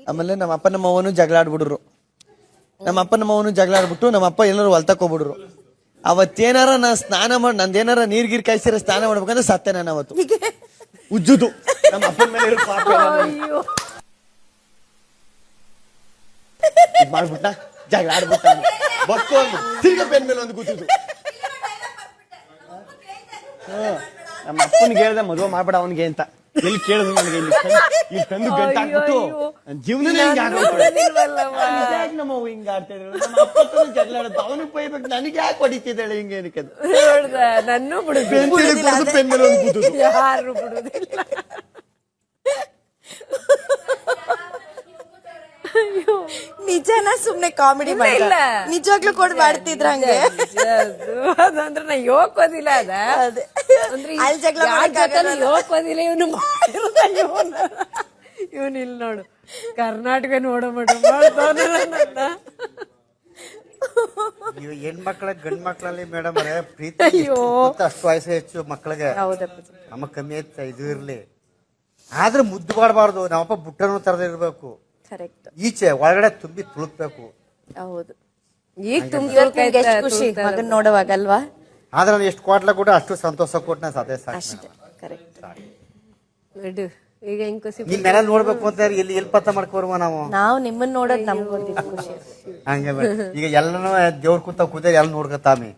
ಆಮೇಲೆ ನಮ್ಮ ಅಪ್ಪ ನಮ್ಮ ಅವನು ಜಗಳ ಆಡ್ಬಿಡ್ರು. ನಮ್ಮ ಅಪ್ಪ ನಮ್ಮ ಅವನು ಜಗಳ ಆಡ್ಬಿಟ್ಟು ನಮ್ಮ ಅಪ್ಪ ಎಲ್ಲರೂ ಹೊಲ್ತಕೋಬಿಡ್ರು. ಅವತ್ತೇನಾರ ನಾ ಸ್ನಾನ ಮಾಡಿ ನಂದೇನಾರ ನೀರ್ ಕಾಯಿಸಿರ ಸ್ನಾನ ಮಾಡ್ಬೇಕಂದ್ರೆ ಸತ್ತೆ ನಾನು ಅವತ್ತು ಉಜ್ಜುದು ನಮ್ಮ ಅಪ್ಪನ ಮೇಲೆ ಇರೋ ಪಾಪ ಮಾಡ್ಬಿಟ್ಟ ಜಗಳ ಆಡ್ಬಿಟ್ಟ ಬಸ್ತು ಒಂದು ತಿರ್ಗ ಬೆನ್ ಮೇಲೆ ಒಂದು ಕೂತಿದ್ದು. ನಮ್ಮ ಅಪ್ಪನಿಗೆ ಹೇಳ್ದೆ ಮದುವೆ ಮಾಡ್ಬೇಡ ಅವನಿಗೆ ಅಂತ. ಎಲ್ಲಿ ಕೇಳಿದ್ರು ನನಗೆ ಇಲ್ಲಿ ತಂದು ಗಂಟೆ ಹಾಕ್ಬಿಟ್ಟು ನನ್ನ ಜೀವನನೇ ಹಿಂಗ ನಮ್ಮವ್ ಹಿಂಗ ಆಡ್ತಾ ಇದ್ರು. ನಮ್ಮ ಅಪ್ಪ ಜಗಳ ಆಡೋದು ಅವನಿಗೆ ಬೈಬೇಕು, ನನಗೆ ಯಾಕೆ ಹೊಡಿತಿದ್ದಾಳೆ ಹಿಂಗೆ ಏನಕ್ಕೆ ನನ್ನೂ ಪೆನ್ ಪೆನ್ ಮೇಲೆ ಒಂದು ಕೂತು ಯಾರು ಬಿಡುದಿಲ್ಲ. ನಿಜನಾ ಸುಮ್ನೆ ಕಾಮಿಡಿ ಮಾಡಿಲ್ಲ, ನಿಜವಾಗ್ಲೂ ಕೊಡ್ ಮಾಡ್ತಿದ್ರ ಹಂಗೆ. ಅದಂದ್ರೆ ನಾ ಯೋಕೋದಿಲ್ಲ ಅದ ಅಲ್ಲಿ ಜಗಳ ಯೋಕೋದಿಲ್ಲ ಇವನು ಇವನು ಇಲ್ಲಿ ನೋಡು ಕರ್ನಾಟಕ ನೋಡೋ ಹೆಣ್ಮಕ್ಳ ಗಂಡ್ ಮಕ್ಳಲ್ಲಿ ಮೇಡಮ್ ಪ್ರೀತಿ ಅಷ್ಟು ವಯಸ್ಸು ಹೆಚ್ಚು ಮಕ್ಳಿಗೆ, ನಮಗ್ ಕಮ್ಮಿ ಐತೆ ಇದು ಇರ್ಲಿ. ಆದ್ರೆ ಮುದ್ದು ಮಾಡಬಾರ್ದು. ನಮ್ಮಪ್ಪ ಬುಟ್ಟನು ತರದೇ ಇರ್ಬೇಕು, ಈಚೆ ಒಳಗಡೆ ತುಂಬಿ ತುಳುಕ್ಬೇಕು. ಹೌದು, ಈಗ ಖುಷಿ ಮಗನ್ ನೋಡುವಾಗಲ್ವಾ. ಆದ್ರೆ ನಾನು ಎಷ್ಟು ಕೊಟ್ಲ ಕೂಡ ಅಷ್ಟು ಸಂತೋಷ ಕೊಟ್ಟು ನಾನು ಸದೇ ಸಾಕು. ಈಗ ಹೆಂಗ್ ಖುಷಿ ನಿಮ್ ಮೇಲೆ ನೋಡ್ಬೇಕು ಅಂತ ಎಲ್ಲಿ ಪತ್ತ ಮಾಡ್ಕೋರುವ ನಾವು ನಿಮ್ಮನ್ನ ನೋಡೋದ್ ನಮ್ಗೆ ಖುಷಿ. ಹಂಗೆ ಈಗ ಎಲ್ಲನೂ ದೇವ್ರ ಕೂತ ಕೂತ ಎಲ್ಲ ನೋಡ್ಕತ್ತಾಮಿ.